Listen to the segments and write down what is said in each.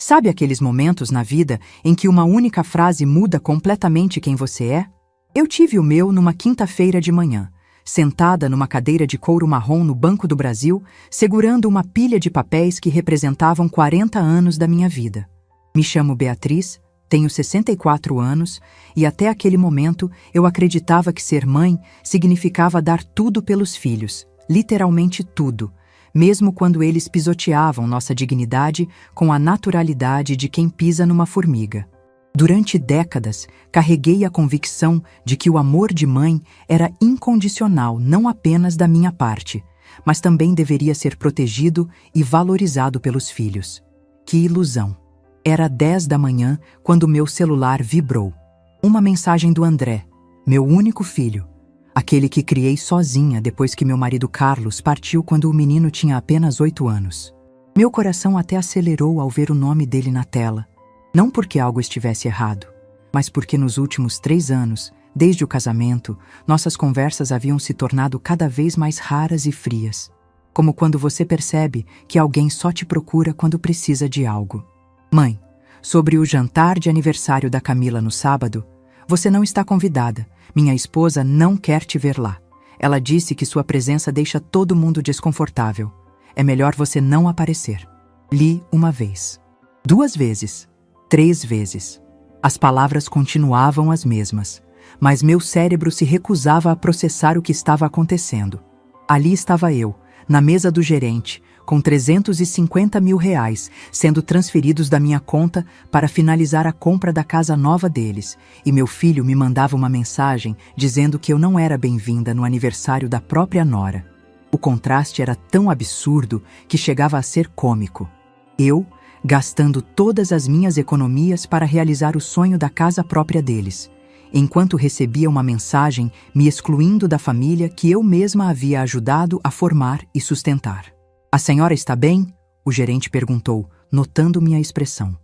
Sabe aqueles momentos na vida em que uma única frase muda completamente quem você é? Eu tive o meu numa quinta-feira de manhã, sentada numa cadeira de couro marrom no Banco do Brasil, segurando uma pilha de papéis que representavam 40 anos da minha vida. Me chamo Beatriz, tenho 64 anos e até aquele momento eu acreditava que ser mãe significava dar tudo pelos filhos, literalmente tudo, mesmo quando eles pisoteavam nossa dignidade com a naturalidade de quem pisa numa formiga. Durante décadas, carreguei a convicção de que o amor de mãe era incondicional não apenas da minha parte, mas também deveria ser protegido e valorizado pelos filhos. Que ilusão! Era 10 da manhã quando meu celular vibrou. Uma mensagem do André, meu único filho, aquele que criei sozinha depois que meu marido Carlos partiu quando o menino tinha apenas 8 anos. Meu coração até acelerou ao ver o nome dele na tela. Não porque algo estivesse errado, mas porque nos últimos 3 anos, desde o casamento, nossas conversas haviam se tornado cada vez mais raras e frias. Como quando você percebe que alguém só te procura quando precisa de algo. Mãe, sobre o jantar de aniversário da Camila no sábado, você não está convidada. Minha esposa não quer te ver lá. Ela disse que sua presença deixa todo mundo desconfortável. É melhor você não aparecer. Li uma vez, 2 vezes, 3 vezes. As palavras continuavam as mesmas, mas meu cérebro se recusava a processar o que estava acontecendo. Ali estava eu, na mesa do gerente, com 350 mil reais sendo transferidos da minha conta para finalizar a compra da casa nova deles, e meu filho me mandava uma mensagem dizendo que eu não era bem-vinda no aniversário da própria nora. O contraste era tão absurdo que chegava a ser cômico. Eu, gastando todas as minhas economias para realizar o sonho da casa própria deles, enquanto recebia uma mensagem me excluindo da família que eu mesma havia ajudado a formar e sustentar. "A senhora está bem?" o gerente perguntou, notando minha expressão.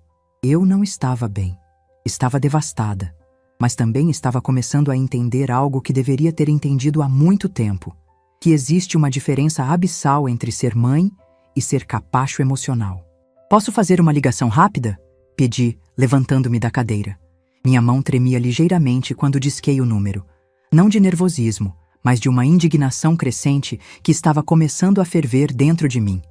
Eu não estava bem. Estava devastada, mas também estava começando a entender algo que deveria ter entendido há muito tempo, que existe uma diferença abissal entre ser mãe e ser capacho emocional. "Posso fazer uma ligação rápida?" pedi, levantando-me da cadeira. Minha mão tremia ligeiramente quando disquei o número. Não de nervosismo, mas de uma indignação crescente que estava começando a ferver dentro de mim.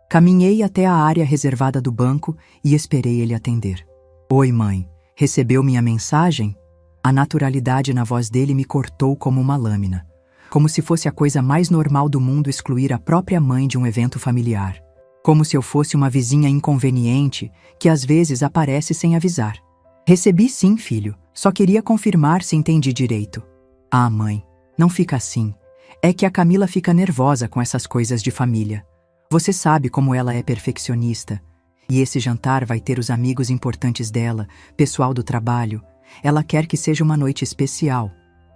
Caminhei até a área reservada do banco e esperei ele atender. "Oi, mãe. Recebeu minha mensagem?" A naturalidade na voz dele me cortou como uma lâmina, como se fosse a coisa mais normal do mundo excluir a própria mãe de um evento familiar. Como se eu fosse uma vizinha inconveniente que às vezes aparece sem avisar. "Recebi sim, filho. Só queria confirmar se entendi direito." "Ah, mãe, não fica assim. É que a Camila fica nervosa com essas coisas de família. Você sabe como ela é perfeccionista. E esse jantar vai ter os amigos importantes dela, pessoal do trabalho. Ela quer que seja uma noite especial.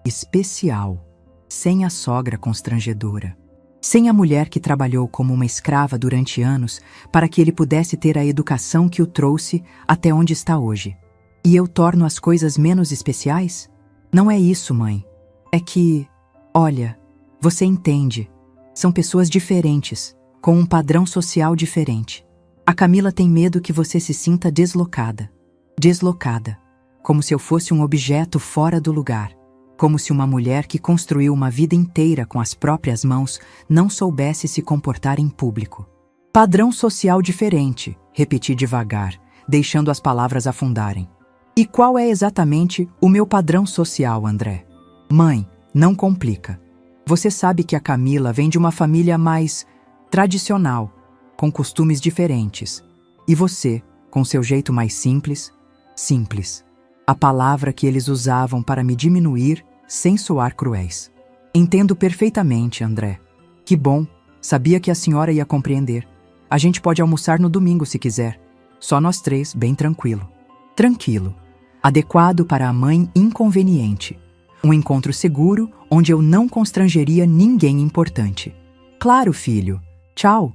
Especial. Sem a sogra constrangedora. Sem a mulher que trabalhou como uma escrava durante anos para que ele pudesse ter a educação que o trouxe até onde está hoje. E eu torno as coisas menos especiais? Não é isso, mãe. É que, olha, você entende. São pessoas diferentes, com um padrão social diferente. A Camila tem medo que você se sinta deslocada. Deslocada. Como se eu fosse um objeto fora do lugar. Como se uma mulher que construiu uma vida inteira com as próprias mãos não soubesse se comportar em público. Padrão social diferente, repeti devagar, deixando as palavras afundarem. E qual é exatamente o meu padrão social, André? Mãe, não complica. Você sabe que a Camila vem de uma família mais tradicional, com costumes diferentes. E você, com seu jeito mais simples, simples. A palavra que eles usavam para me diminuir sem soar cruéis. Entendo perfeitamente, André. Que bom, sabia que a senhora ia compreender. A gente pode almoçar no domingo se quiser. Só nós 3, bem tranquilo. Tranquilo. Adequado para a mãe inconveniente. Um encontro seguro onde eu não constrangeria ninguém importante. Claro, filho. Tchau.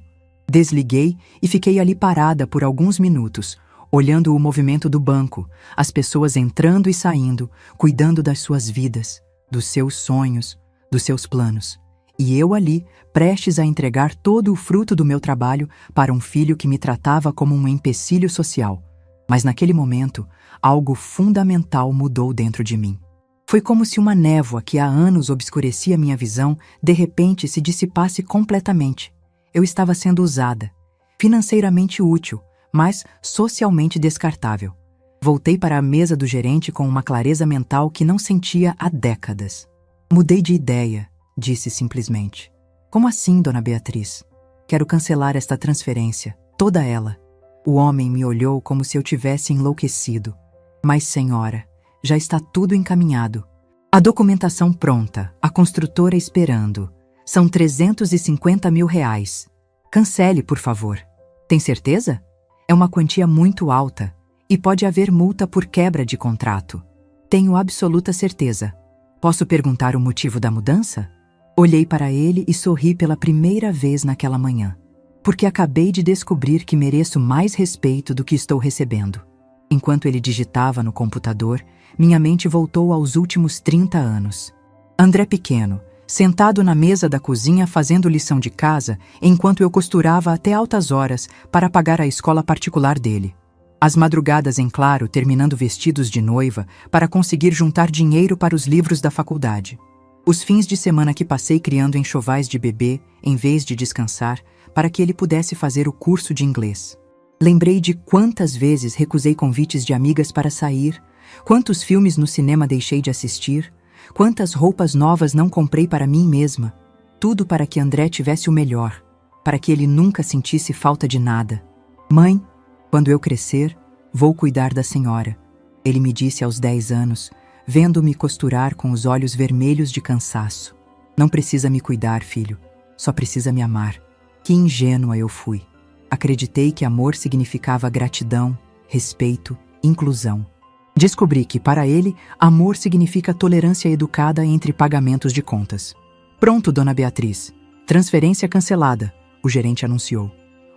Desliguei e fiquei ali parada por alguns minutos, olhando o movimento do banco, as pessoas entrando e saindo, cuidando das suas vidas, dos seus sonhos, dos seus planos. E eu ali, prestes a entregar todo o fruto do meu trabalho para um filho que me tratava como um empecilho social, Mas naquele momento, algo fundamental mudou dentro de mim. Foi como se uma névoa que há anos obscurecia minha visão, de repente se dissipasse completamente. Eu estava sendo usada, financeiramente útil, mas socialmente descartável. Voltei para a mesa do gerente com uma clareza mental que não sentia há décadas. Mudei de ideia, disse simplesmente. Como assim, dona Beatriz? Quero cancelar esta transferência, toda ela. O homem me olhou como se eu tivesse enlouquecido. Mas, senhora, já está tudo encaminhado. A documentação pronta, a construtora esperando. São R$350 mil. Cancele, por favor. Tem certeza? É uma quantia muito alta e pode haver multa por quebra de contrato. Tenho absoluta certeza. Posso perguntar o motivo da mudança? Olhei para ele e sorri pela primeira vez naquela manhã, porque acabei de descobrir que mereço mais respeito do que estou recebendo. Enquanto ele digitava no computador, minha mente voltou aos últimos 30 anos. André pequeno, sentado na mesa da cozinha fazendo lição de casa, enquanto eu costurava até altas horas para pagar a escola particular dele. As madrugadas em claro, terminando vestidos de noiva para conseguir juntar dinheiro para os livros da faculdade. Os fins de semana que passei criando enxovais de bebê, em vez de descansar, para que ele pudesse fazer o curso de inglês. Lembrei de quantas vezes recusei convites de amigas para sair, quantos filmes no cinema deixei de assistir, quantas roupas novas não comprei para mim mesma. Tudo para que André tivesse o melhor, para que ele nunca sentisse falta de nada. Mãe, quando eu crescer, vou cuidar da senhora, ele me disse aos 10 anos, vendo-me costurar com os olhos vermelhos de cansaço. Não precisa me cuidar, filho, só precisa me amar. Que ingênua eu fui. Acreditei que amor significava gratidão, respeito, inclusão. Descobri que, para ele, amor significa tolerância educada entre pagamentos de contas. Pronto, dona Beatriz. Transferência cancelada, o gerente anunciou.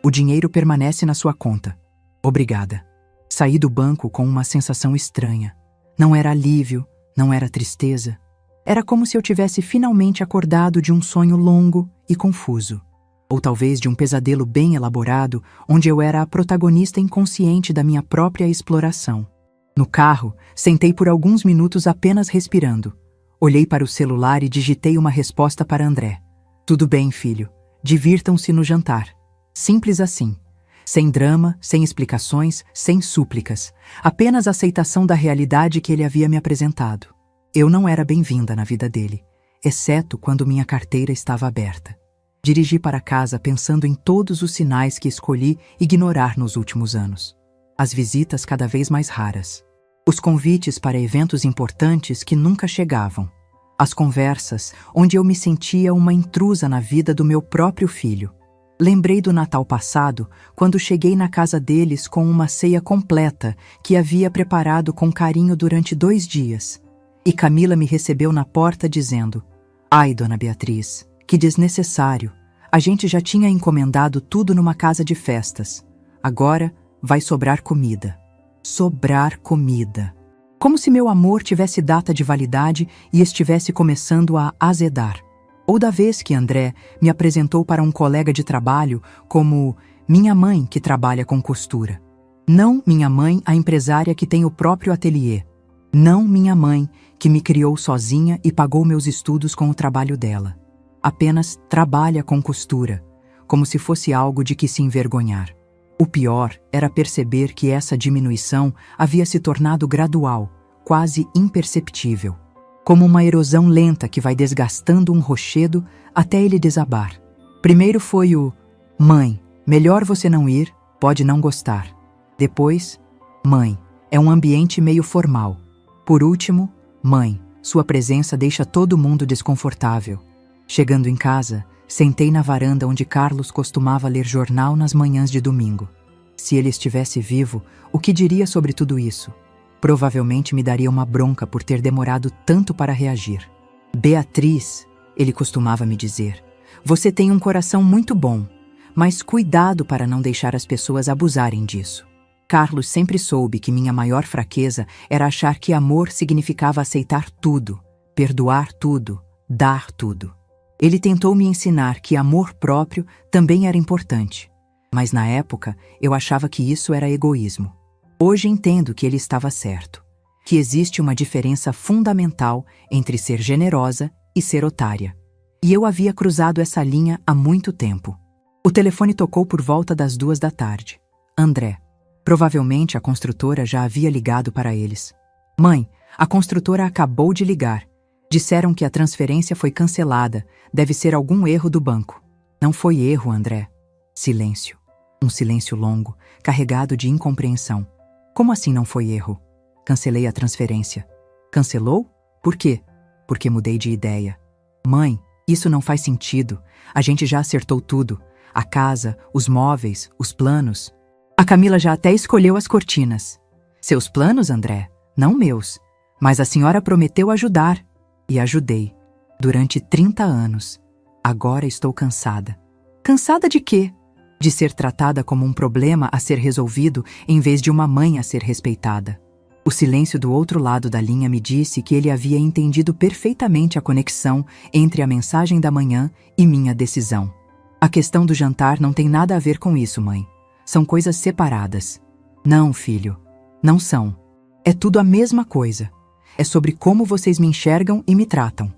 O dinheiro permanece na sua conta. Obrigada. Saí do banco com uma sensação estranha. Não era alívio, não era tristeza. Era como se eu tivesse finalmente acordado de um sonho longo e confuso. Ou talvez de um pesadelo bem elaborado, onde eu era a protagonista inconsciente da minha própria exploração. No carro, sentei por alguns minutos apenas respirando. Olhei para o celular e digitei uma resposta para André. Tudo bem, filho. Divirtam-se no jantar. Simples assim. Sem drama, sem explicações, sem súplicas. Apenas aceitação da realidade que ele havia me apresentado. Eu não era bem-vinda na vida dele, exceto quando minha carteira estava aberta. Dirigi para casa pensando em todos os sinais que escolhi ignorar nos últimos anos. As visitas cada vez mais raras. Os convites para eventos importantes que nunca chegavam. As conversas onde eu me sentia uma intrusa na vida do meu próprio filho. Lembrei do Natal passado, quando cheguei na casa deles com uma ceia completa que havia preparado com carinho durante 2 dias. E Camila me recebeu na porta dizendo: Ai, dona Beatriz, que desnecessário. A gente já tinha encomendado tudo numa casa de festas. Agora vai sobrar comida. Sobrar comida. Como se meu amor tivesse data de validade e estivesse começando a azedar. Ou da vez que André me apresentou para um colega de trabalho como minha mãe que trabalha com costura. Não minha mãe, a empresária que tem o próprio ateliê. Não minha mãe, que me criou sozinha e pagou meus estudos com o trabalho dela. Apenas trabalha com costura, como se fosse algo de que se envergonhar. O pior era perceber que essa diminuição havia se tornado gradual, quase imperceptível. Como uma erosão lenta que vai desgastando um rochedo até ele desabar. Primeiro foi o mãe, melhor você não ir, pode não gostar. Depois, mãe, é um ambiente meio formal. Por último, mãe, sua presença deixa todo mundo desconfortável. Chegando em casa, sentei na varanda onde Carlos costumava ler jornal nas manhãs de domingo. Se ele estivesse vivo, o que diria sobre tudo isso? Provavelmente me daria uma bronca por ter demorado tanto para reagir. Beatriz, ele costumava me dizer, você tem um coração muito bom, mas cuidado para não deixar as pessoas abusarem disso. Carlos sempre soube que minha maior fraqueza era achar que amor significava aceitar tudo, perdoar tudo, dar tudo. Ele tentou me ensinar que amor próprio também era importante, mas na época eu achava que isso era egoísmo. Hoje entendo que ele estava certo, que existe uma diferença fundamental entre ser generosa e ser otária. E eu havia cruzado essa linha há muito tempo. O telefone tocou por volta das 2 da tarde. André. Provavelmente a construtora já havia ligado para eles. Mãe, a construtora acabou de ligar. Disseram que a transferência foi cancelada. Deve ser algum erro do banco. Não foi erro, André. Silêncio. Um silêncio longo, carregado de incompreensão. Como assim não foi erro? Cancelei a transferência. Cancelou? Por quê? Porque mudei de ideia. Mãe, isso não faz sentido. A gente já acertou tudo. A casa, os móveis, os planos. A Camila já até escolheu as cortinas. Seus planos, André? Não meus. Mas a senhora prometeu ajudar. E ajudei. Durante 30 anos. Agora estou cansada. Cansada de quê? De ser tratada como um problema a ser resolvido em vez de uma mãe a ser respeitada. O silêncio do outro lado da linha me disse que ele havia entendido perfeitamente a conexão entre a mensagem da manhã e minha decisão. A questão do jantar não tem nada a ver com isso, mãe. São coisas separadas. Não, filho. Não são. É tudo a mesma coisa. É sobre como vocês me enxergam e me tratam.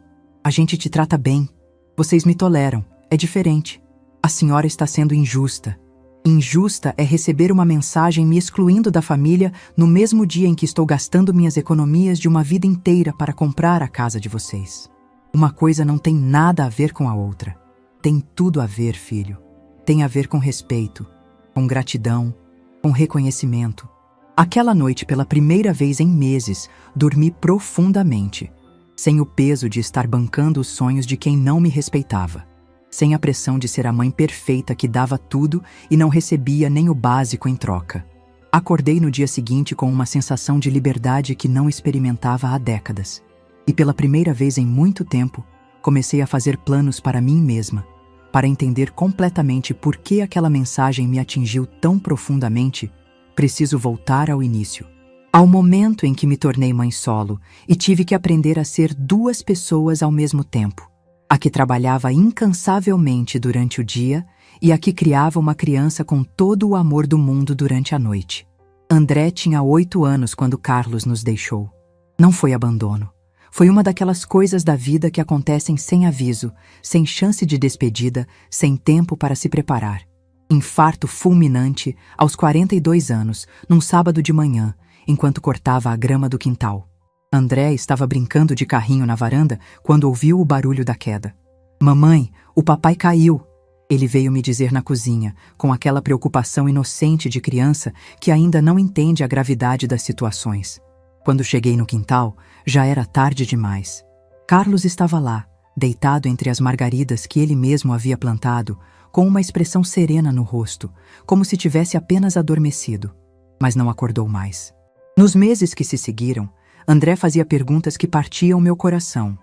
A gente te trata bem. Vocês me toleram. É diferente. A senhora está sendo injusta. Injusta é receber uma mensagem me excluindo da família no mesmo dia em que estou gastando minhas economias de uma vida inteira para comprar a casa de vocês. Uma coisa não tem nada a ver com a outra. Tem tudo a ver, filho. Tem a ver com respeito, com gratidão, com reconhecimento. Aquela noite, pela primeira vez em meses, dormi profundamente, sem o peso de estar bancando os sonhos de quem não me respeitava, sem a pressão de ser a mãe perfeita que dava tudo e não recebia nem o básico em troca. Acordei no dia seguinte com uma sensação de liberdade que não experimentava há décadas. E pela primeira vez em muito tempo, comecei a fazer planos para mim mesma, para entender completamente por que aquela mensagem me atingiu tão profundamente. Preciso voltar ao início, ao momento em que me tornei mãe solo e tive que aprender a ser duas pessoas ao mesmo tempo. A que trabalhava incansavelmente durante o dia e a que criava uma criança com todo o amor do mundo durante a noite. André tinha 8 anos quando Carlos nos deixou. Não foi abandono. Foi uma daquelas coisas da vida que acontecem sem aviso, sem chance de despedida, sem tempo para se preparar. Infarto fulminante aos 42 anos, num sábado de manhã, enquanto cortava a grama do quintal. André estava brincando de carrinho na varanda quando ouviu o barulho da queda. Mamãe, o papai caiu. Ele veio me dizer na cozinha, com aquela preocupação inocente de criança que ainda não entende a gravidade das situações. Quando cheguei no quintal, já era tarde demais. Carlos estava lá, deitado entre as margaridas que ele mesmo havia plantado, com uma expressão serena no rosto, como se tivesse apenas adormecido. Mas não acordou mais. Nos meses que se seguiram, André fazia perguntas que partiam meu coração.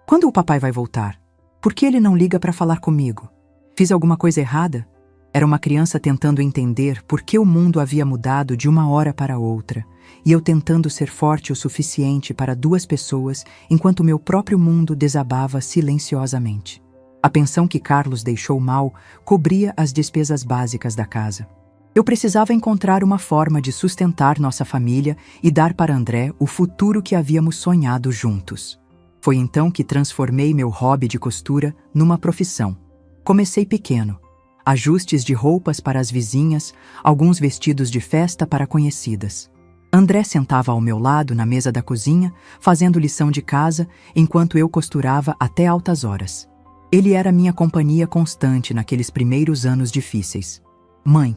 Quando o papai vai voltar? Por que ele não liga para falar comigo? Fiz alguma coisa errada? Era uma criança tentando entender por que o mundo havia mudado de uma hora para outra, e eu tentando ser forte o suficiente para 2 pessoas, enquanto meu próprio mundo desabava silenciosamente. A pensão que Carlos deixou mal cobria as despesas básicas da casa. Eu precisava encontrar uma forma de sustentar nossa família e dar para André o futuro que havíamos sonhado juntos. Foi então que transformei meu hobby de costura numa profissão. Comecei pequeno. Ajustes de roupas para as vizinhas, alguns vestidos de festa para conhecidas. André sentava ao meu lado na mesa da cozinha, fazendo lição de casa, enquanto eu costurava até altas horas. Ele era minha companhia constante naqueles primeiros anos difíceis. Mãe,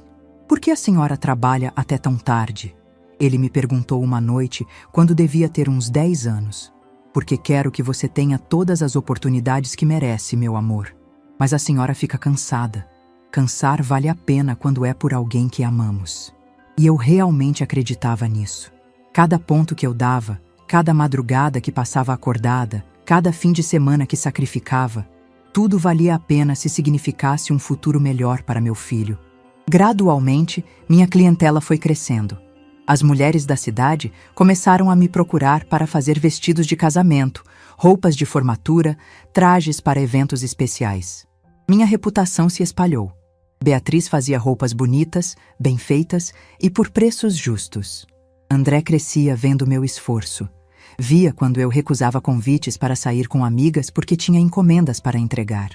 por que a senhora trabalha até tão tarde? Ele me perguntou uma noite, quando devia ter uns 10 anos. Porque quero que você tenha todas as oportunidades que merece, meu amor. Mas a senhora fica cansada. Cansar vale a pena quando é por alguém que amamos. E eu realmente acreditava nisso. Cada ponto que eu dava, cada madrugada que passava acordada, cada fim de semana que sacrificava, tudo valia a pena se significasse um futuro melhor para meu filho. Gradualmente, minha clientela foi crescendo. As mulheres da cidade começaram a me procurar para fazer vestidos de casamento, roupas de formatura, trajes para eventos especiais. Minha reputação se espalhou. Beatriz fazia roupas bonitas, bem feitas e por preços justos. André crescia vendo meu esforço. Via quando eu recusava convites para sair com amigas porque tinha encomendas para entregar.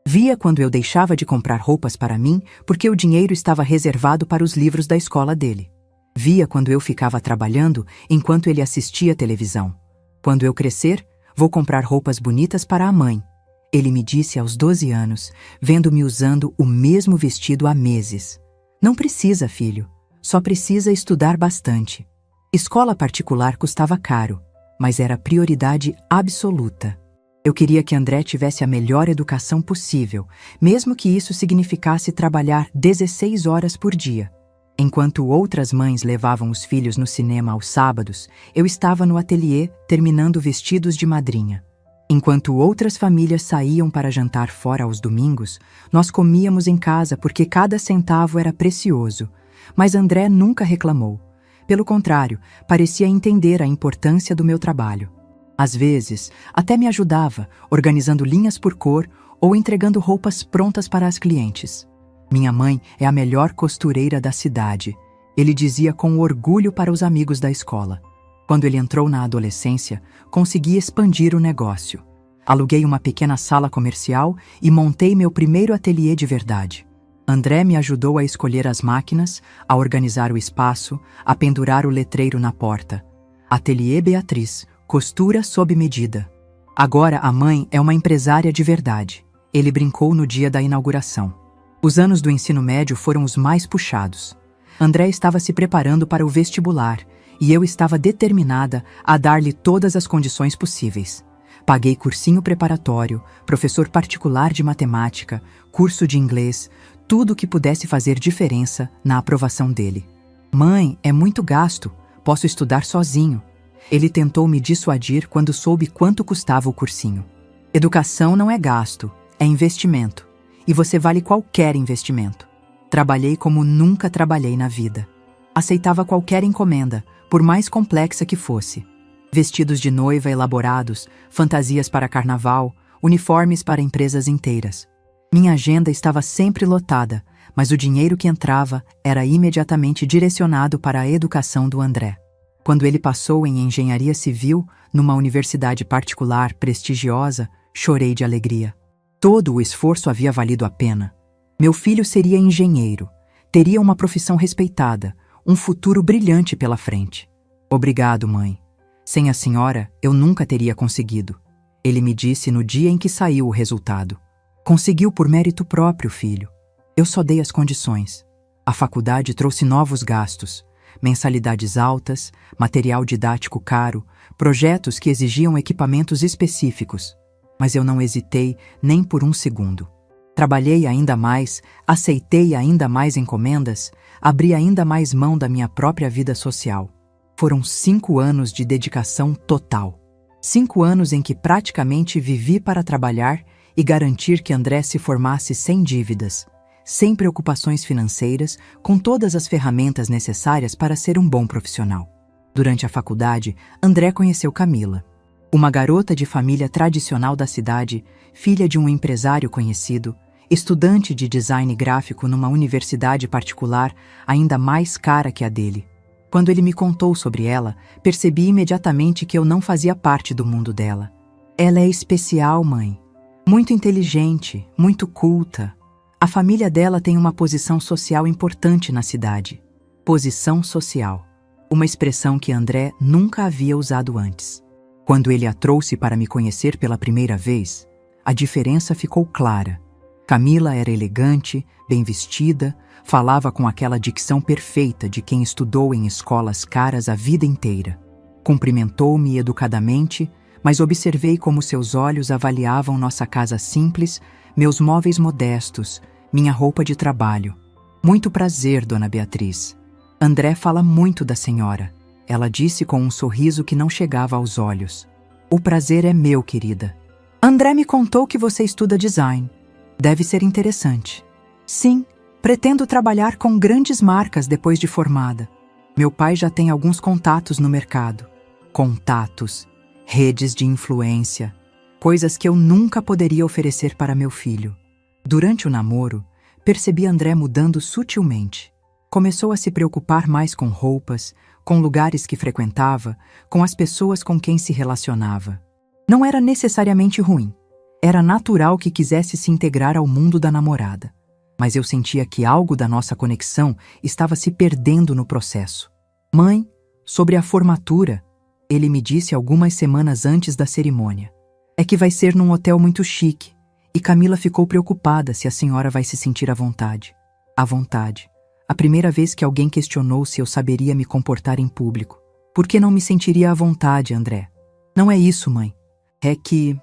Via quando eu deixava de comprar roupas para mim porque o dinheiro estava reservado para os livros da escola dele. Via quando eu ficava trabalhando enquanto ele assistia televisão. Quando eu crescer, vou comprar roupas bonitas para a mãe. Ele me disse aos 12 anos, vendo-me usando o mesmo vestido há meses. Não precisa, filho. Só precisa estudar bastante. Escola particular custava caro, mas era prioridade absoluta. Eu queria que André tivesse a melhor educação possível, mesmo que isso significasse trabalhar 16 horas por dia. Enquanto outras mães levavam os filhos no cinema aos sábados, eu estava no ateliê terminando vestidos de madrinha. Enquanto outras famílias saíam para jantar fora aos domingos, nós comíamos em casa porque cada centavo era precioso. Mas André nunca reclamou. Pelo contrário, parecia entender a importância do meu trabalho. Às vezes, até me ajudava, organizando linhas por cor ou entregando roupas prontas para as clientes. Minha mãe é a melhor costureira da cidade, ele dizia com orgulho para os amigos da escola. Quando ele entrou na adolescência, consegui expandir o negócio. Aluguei uma pequena sala comercial e montei meu primeiro ateliê de verdade. André me ajudou a escolher as máquinas, a organizar o espaço, a pendurar o letreiro na porta. Ateliê Beatriz, costura sob medida. Agora a mãe é uma empresária de verdade. Ele brincou no dia da inauguração. Os anos do ensino médio foram os mais puxados. André estava se preparando para o vestibular e eu estava determinada a dar-lhe todas as condições possíveis. Paguei cursinho preparatório, professor particular de matemática, curso de inglês, tudo o que pudesse fazer diferença na aprovação dele. Mãe, é muito gasto, posso estudar sozinho. Ele tentou me dissuadir quando soube quanto custava o cursinho. Educação não é gasto, é investimento. E você vale qualquer investimento. Trabalhei como nunca trabalhei na vida. Aceitava qualquer encomenda, por mais complexa que fosse. Vestidos de noiva elaborados, fantasias para carnaval, uniformes para empresas inteiras. Minha agenda estava sempre lotada, mas o dinheiro que entrava era imediatamente direcionado para a educação do André. Quando ele passou em engenharia civil, numa universidade particular prestigiosa, chorei de alegria. Todo o esforço havia valido a pena. Meu filho seria engenheiro, teria uma profissão respeitada, um futuro brilhante pela frente. Obrigado, mãe. Sem a senhora, eu nunca teria conseguido. Ele me disse no dia em que saiu o resultado. Conseguiu por mérito próprio, filho. Eu só dei as condições. A faculdade trouxe novos gastos, mensalidades altas, material didático caro, projetos que exigiam equipamentos específicos. Mas eu não hesitei nem por um segundo. Trabalhei ainda mais, aceitei ainda mais encomendas, abri ainda mais mão da minha própria vida social. Foram 5 anos de dedicação total. 5 anos em que praticamente vivi para trabalhar e garantir que André se formasse sem dívidas, sem preocupações financeiras, com todas as ferramentas necessárias para ser um bom profissional. Durante a faculdade, André conheceu Camila, uma garota de família tradicional da cidade, filha de um empresário conhecido, estudante de design gráfico numa universidade particular ainda mais cara que a dele. Quando ele me contou sobre ela, percebi imediatamente que eu não fazia parte do mundo dela. Ela é especial, mãe. Muito inteligente, muito culta. A família dela tem uma posição social importante na cidade. Posição social. Uma expressão que André nunca havia usado antes. Quando ele a trouxe para me conhecer pela primeira vez, a diferença ficou clara. Camila era elegante, bem vestida, falava com aquela dicção perfeita de quem estudou em escolas caras a vida inteira. Cumprimentou-me educadamente, mas observei como seus olhos avaliavam nossa casa simples, meus móveis modestos, minha roupa de trabalho. Muito prazer, dona Beatriz. André fala muito da senhora, ela disse com um sorriso que não chegava aos olhos. O prazer é meu, querida. André me contou que você estuda design. Deve ser interessante. Sim, pretendo trabalhar com grandes marcas depois de formada. Meu pai já tem alguns contatos no mercado. Contatos, redes de influência, coisas que eu nunca poderia oferecer para meu filho. Durante o namoro, percebi André mudando sutilmente. Começou a se preocupar mais com roupas, com lugares que frequentava, com as pessoas com quem se relacionava. Não era necessariamente ruim. Era natural que quisesse se integrar ao mundo da namorada. Mas eu sentia que algo da nossa conexão estava se perdendo no processo. Mãe, sobre a formatura, ele me disse algumas semanas antes da cerimônia. É que vai ser num hotel muito chique, e Camila ficou preocupada se a senhora vai se sentir à vontade. À vontade. A primeira vez que alguém questionou se eu saberia me comportar em público. Por que não me sentiria à vontade, André? Não é isso, mãe. É que,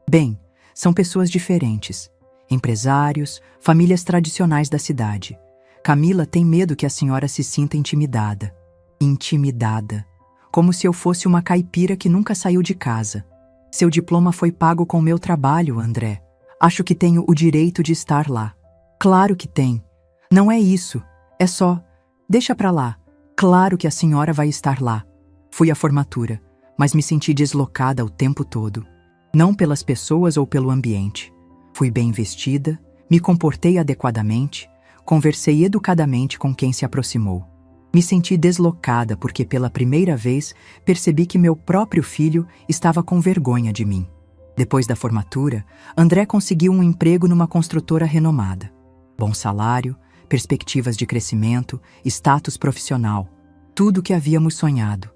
bem, são pessoas diferentes. Empresários, famílias tradicionais da cidade. Camila tem medo que a senhora se sinta intimidada. Intimidada. Como se eu fosse uma caipira que nunca saiu de casa. Seu diploma foi pago com meu trabalho, André. Acho que tenho o direito de estar lá. Claro que tem. Não é isso. É só... Deixa pra lá. Claro que a senhora vai estar lá. Fui à formatura, mas me senti deslocada o tempo todo. Não pelas pessoas ou pelo ambiente. Fui bem vestida, me comportei adequadamente, conversei educadamente com quem se aproximou. Me senti deslocada porque pela primeira vez percebi que meu próprio filho estava com vergonha de mim. Depois da formatura, André conseguiu um emprego numa construtora renomada. Bom salário, perspectivas de crescimento, status profissional. Tudo o que havíamos sonhado.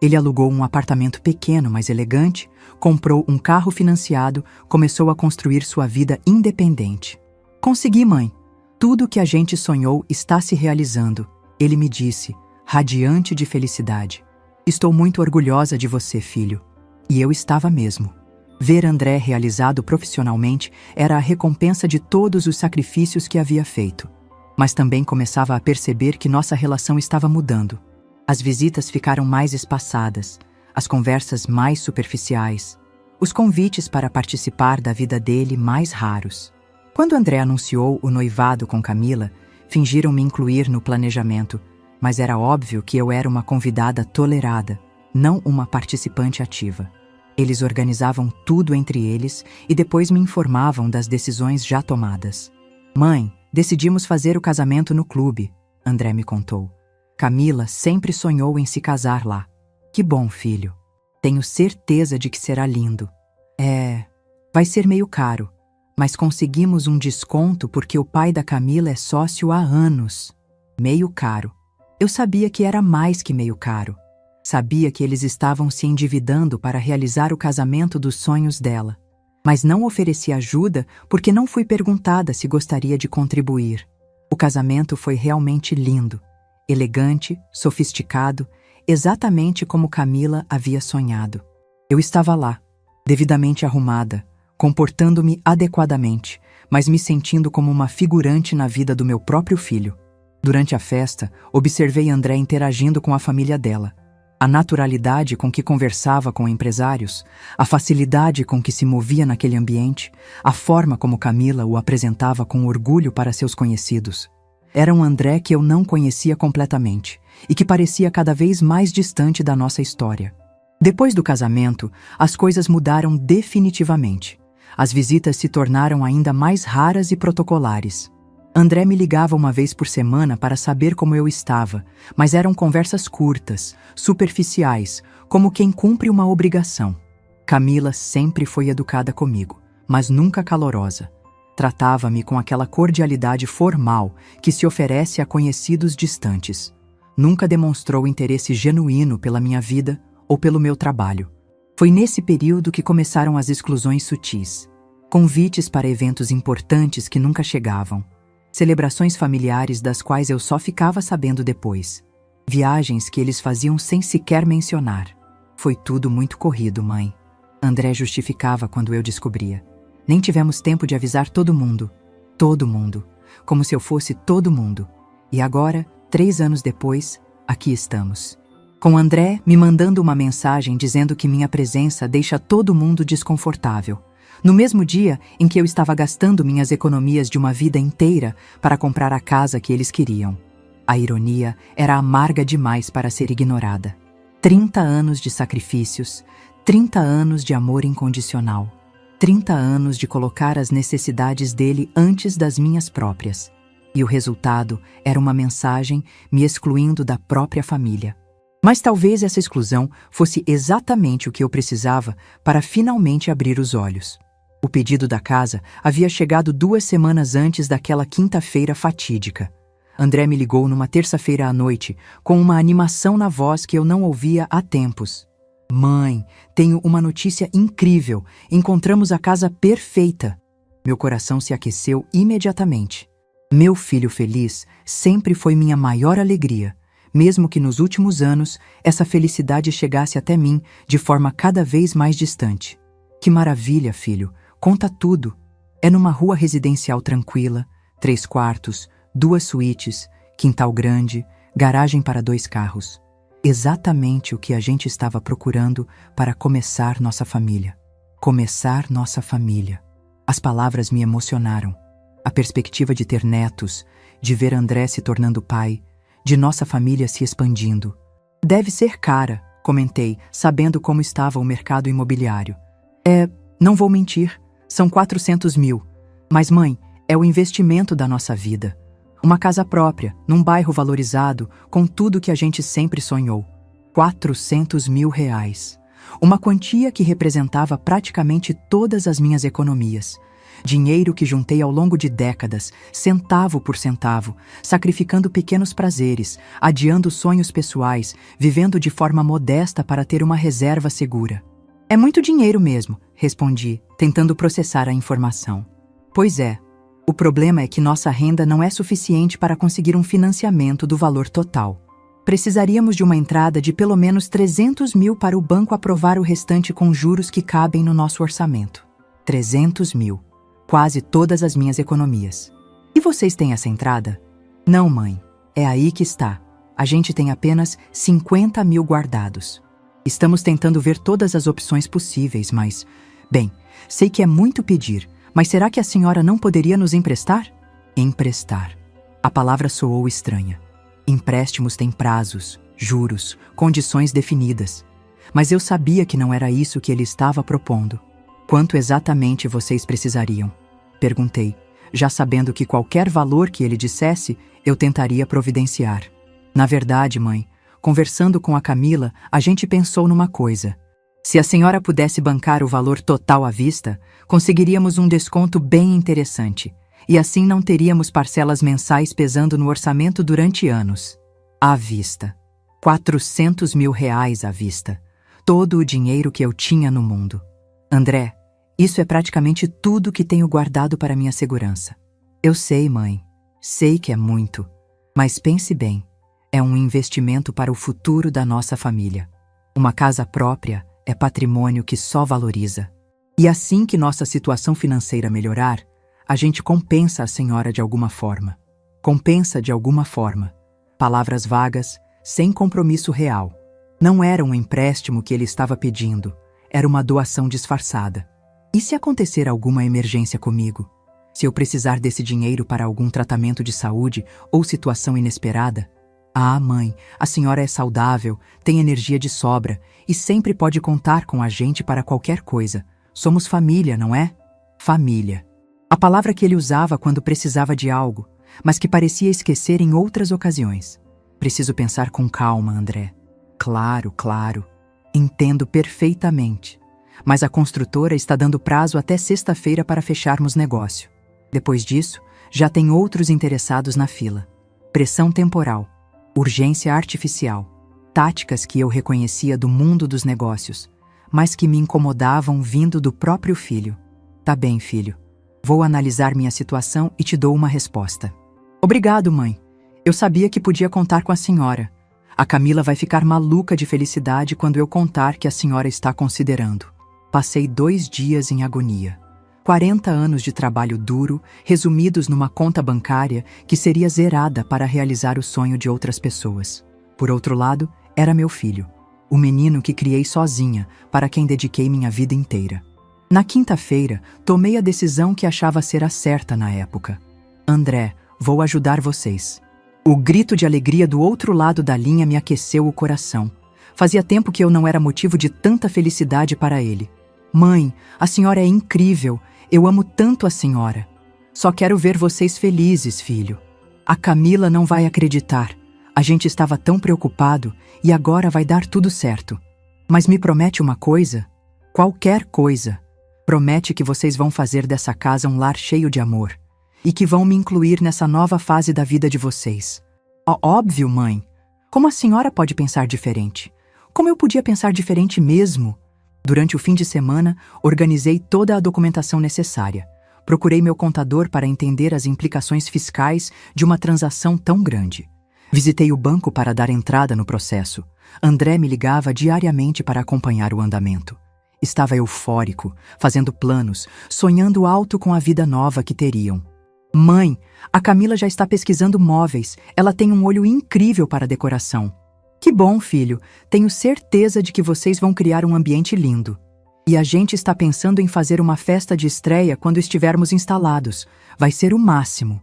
Ele alugou um apartamento pequeno, mas elegante, comprou um carro financiado, começou a construir sua vida independente. Consegui, mãe. Tudo o que a gente sonhou está se realizando, ele me disse, radiante de felicidade. Estou muito orgulhosa de você, filho. E eu estava mesmo. Ver André realizado profissionalmente era a recompensa de todos os sacrifícios que havia feito. Mas também começava a perceber que nossa relação estava mudando. As visitas ficaram mais espaçadas, as conversas mais superficiais, os convites para participar da vida dele mais raros. Quando André anunciou o noivado com Camila, fingiram me incluir no planejamento, mas era óbvio que eu era uma convidada tolerada, não uma participante ativa. Eles organizavam tudo entre eles e depois me informavam das decisões já tomadas. Mãe, decidimos fazer o casamento no clube, André me contou. Camila sempre sonhou em se casar lá. Que bom, filho. Tenho certeza de que será lindo. Vai ser meio caro, mas conseguimos um desconto porque o pai da Camila é sócio há anos. Meio caro. Eu sabia que era mais que meio caro. Sabia que eles estavam se endividando para realizar o casamento dos sonhos dela. Mas não ofereci ajuda porque não fui perguntada se gostaria de contribuir. O casamento foi realmente lindo. Elegante, sofisticado, exatamente como Camila havia sonhado. Eu estava lá, devidamente arrumada, comportando-me adequadamente, mas me sentindo como uma figurante na vida do meu próprio filho. Durante a festa, observei André interagindo com a família dela. A naturalidade com que conversava com empresários, a facilidade com que se movia naquele ambiente, a forma como Camila o apresentava com orgulho para seus conhecidos. Era um André que eu não conhecia completamente e que parecia cada vez mais distante da nossa história. Depois do casamento, as coisas mudaram definitivamente. As visitas se tornaram ainda mais raras e protocolares. André me ligava uma vez por semana para saber como eu estava, mas eram conversas curtas, superficiais, como quem cumpre uma obrigação. Camila sempre foi educada comigo, mas nunca calorosa. Tratava-me com aquela cordialidade formal que se oferece a conhecidos distantes. Nunca demonstrou interesse genuíno pela minha vida ou pelo meu trabalho. Foi nesse período que começaram as exclusões sutis. Convites para eventos importantes que nunca chegavam. Celebrações familiares das quais eu só ficava sabendo depois. Viagens que eles faziam sem sequer mencionar. Foi tudo muito corrido, mãe. André justificava quando eu descobria. Nem tivemos tempo de avisar todo mundo. Todo mundo. Como se eu fosse todo mundo. E agora, 3 anos depois, aqui estamos. Com André me mandando uma mensagem dizendo que minha presença deixa todo mundo desconfortável. No mesmo dia em que eu estava gastando minhas economias de uma vida inteira para comprar a casa que eles queriam. A ironia era amarga demais para ser ignorada. 30 anos de sacrifícios, 30 anos de amor incondicional. 30 anos de colocar as necessidades dele antes das minhas próprias. E o resultado era uma mensagem me excluindo da própria família. Mas talvez essa exclusão fosse exatamente o que eu precisava para finalmente abrir os olhos. O pedido da casa havia chegado 2 semanas antes daquela quinta-feira fatídica. André me ligou numa terça-feira à noite, com uma animação na voz que eu não ouvia há tempos. Mãe, tenho uma notícia incrível. Encontramos a casa perfeita. Meu coração se aqueceu imediatamente. Meu filho feliz sempre foi minha maior alegria, mesmo que nos últimos anos essa felicidade chegasse até mim de forma cada vez mais distante. Que maravilha, filho. Conta tudo. É numa rua residencial tranquila, 3 quartos, 2 suítes, quintal grande, garagem para 2 carros. Exatamente o que a gente estava procurando para começar nossa família. Começar nossa família. As palavras me emocionaram. A perspectiva de ter netos, de ver André se tornando pai, de nossa família se expandindo. Deve ser cara, comentei, sabendo como estava o mercado imobiliário. Não vou mentir, são 400 mil. Mas mãe, é o investimento da nossa vida. Uma casa própria, num bairro valorizado, com tudo que a gente sempre sonhou. 400 mil reais. Uma quantia que representava praticamente todas as minhas economias. Dinheiro que juntei ao longo de décadas, centavo por centavo, sacrificando pequenos prazeres, adiando sonhos pessoais, vivendo de forma modesta para ter uma reserva segura. É muito dinheiro mesmo, respondi, tentando processar a informação. Pois é. O problema é que nossa renda não é suficiente para conseguir um financiamento do valor total. Precisaríamos de uma entrada de pelo menos 300 mil para o banco aprovar o restante com juros que cabem no nosso orçamento. 300 mil. Quase todas as minhas economias. E vocês têm essa entrada? Não, mãe. É aí que está. A gente tem apenas 50 mil guardados. Estamos tentando ver todas as opções possíveis, mas... Bem, sei que é muito pedir, mas será que a senhora não poderia nos emprestar? Emprestar. A palavra soou estranha. Empréstimos têm prazos, juros, condições definidas. Mas eu sabia que não era isso que ele estava propondo. Quanto exatamente vocês precisariam? Perguntei, já sabendo que qualquer valor que ele dissesse, eu tentaria providenciar. Na verdade, mãe, conversando com a Camila, a gente pensou numa coisa. Se a senhora pudesse bancar o valor total à vista, conseguiríamos um desconto bem interessante, e assim não teríamos parcelas mensais pesando no orçamento durante anos. À vista. 400 mil reais à vista. Todo o dinheiro que eu tinha no mundo. André, isso é praticamente tudo que tenho guardado para minha segurança. Eu sei, mãe. Sei que é muito. Mas pense bem. É um investimento para o futuro da nossa família. Uma casa própria é patrimônio que só valoriza. E assim que nossa situação financeira melhorar, a gente compensa a senhora de alguma forma. Compensa de alguma forma. Palavras vagas, sem compromisso real. Não era um empréstimo que ele estava pedindo. Era uma doação disfarçada. E se acontecer alguma emergência comigo? Se eu precisar desse dinheiro para algum tratamento de saúde ou situação inesperada? Ah, mãe, a senhora é saudável, tem energia de sobra e sempre pode contar com a gente para qualquer coisa. Somos família, não é? Família. A palavra que ele usava quando precisava de algo, mas que parecia esquecer em outras ocasiões. Preciso pensar com calma, André. Claro, claro. Entendo perfeitamente. Mas a construtora está dando prazo até sexta-feira para fecharmos negócio. Depois disso, já tem outros interessados na fila. Pressão temporal. Urgência artificial. Táticas que eu reconhecia do mundo dos negócios, mas que me incomodavam vindo do próprio filho. Tá bem, filho. Vou analisar minha situação e te dou uma resposta. Obrigado, mãe. Eu sabia que podia contar com a senhora. A Camila vai ficar maluca de felicidade quando eu contar que a senhora está considerando. Passei 2 dias em agonia. 40 anos de trabalho duro, resumidos numa conta bancária que seria zerada para realizar o sonho de outras pessoas. Por outro lado, era meu filho, o menino que criei sozinha, para quem dediquei minha vida inteira. Na quinta-feira, tomei a decisão que achava ser a certa na época. André, vou ajudar vocês. O grito de alegria do outro lado da linha me aqueceu o coração. Fazia tempo que eu não era motivo de tanta felicidade para ele. Mãe, a senhora é incrível. Eu amo tanto a senhora. Só quero ver vocês felizes, filho. A Camila não vai acreditar. A gente estava tão preocupado e agora vai dar tudo certo. Mas me promete uma coisa? Qualquer coisa. Promete que vocês vão fazer dessa casa um lar cheio de amor e que vão me incluir nessa nova fase da vida de vocês. Óbvio, mãe. Como a senhora pode pensar diferente? Como eu podia pensar diferente mesmo? Durante o fim de semana, organizei toda a documentação necessária. Procurei meu contador para entender as implicações fiscais de uma transação tão grande. Visitei o banco para dar entrada no processo. André me ligava diariamente para acompanhar o andamento. Estava eufórico, fazendo planos, sonhando alto com a vida nova que teriam. Mãe, a Camila já está pesquisando móveis. Ela tem um olho incrível para decoração. Que bom, filho. Tenho certeza de que vocês vão criar um ambiente lindo. E a gente está pensando em fazer uma festa de estreia quando estivermos instalados. Vai ser o máximo.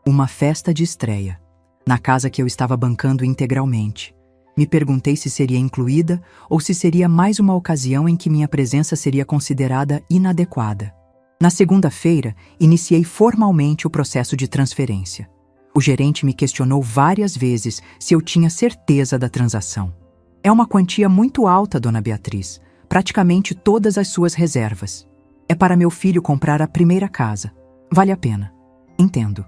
Uma festa de estreia. Na casa que eu estava bancando integralmente. Me perguntei se seria incluída ou se seria mais uma ocasião em que minha presença seria considerada inadequada. Na segunda-feira, iniciei formalmente o processo de transferência. O gerente me questionou várias vezes se eu tinha certeza da transação. É uma quantia muito alta, dona Beatriz. Praticamente todas as suas reservas. É para meu filho comprar a primeira casa. Vale a pena. Entendo.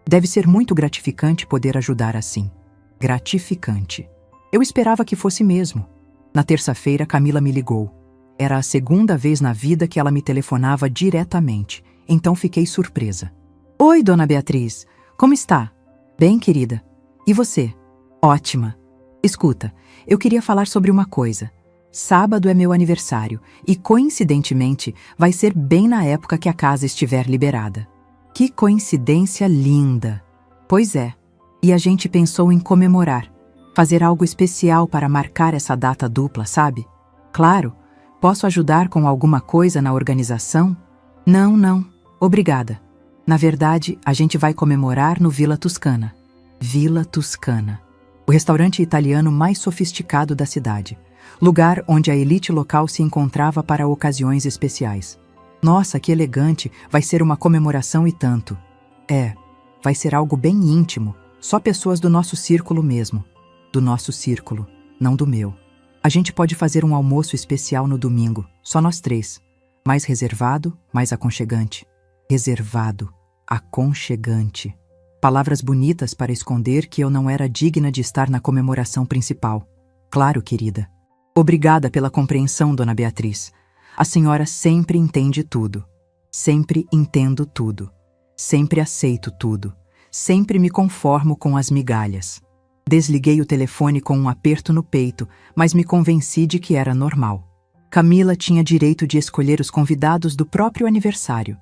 Deve ser muito gratificante poder ajudar assim. Gratificante. Eu esperava que fosse mesmo. Na terça-feira, Camila me ligou. Era a segunda vez na vida que ela me telefonava diretamente, então fiquei surpresa. Oi, dona Beatriz. Como está? Bem, querida. E você? Ótima. Escuta, eu queria falar sobre uma coisa. Sábado é meu aniversário e, coincidentemente, vai ser bem na época que a casa estiver liberada. Que coincidência linda! Pois é, e a gente pensou em comemorar. Fazer algo especial para marcar essa data dupla, sabe? Claro, posso ajudar com alguma coisa na organização? Não, obrigada. Na verdade, a gente vai comemorar no Villa Tuscana. Villa Tuscana. O restaurante italiano mais sofisticado da cidade. Lugar onde a elite local se encontrava para ocasiões especiais. Nossa, que elegante, vai ser uma comemoração e tanto. Vai ser algo bem íntimo, só pessoas do nosso círculo mesmo. Do nosso círculo, não do meu. A gente pode fazer um almoço especial no domingo, só nós três. Mais reservado, mais aconchegante. Reservado, aconchegante. Palavras bonitas para esconder que eu não era digna de estar na comemoração principal. Claro, querida. Obrigada pela compreensão, dona Beatriz. A senhora sempre entende tudo. Sempre entendo tudo. Sempre aceito tudo. Sempre me conformo com as migalhas. Desliguei o telefone com um aperto no peito, mas me convenci de que era normal. Camila tinha direito de escolher os convidados do próprio aniversário.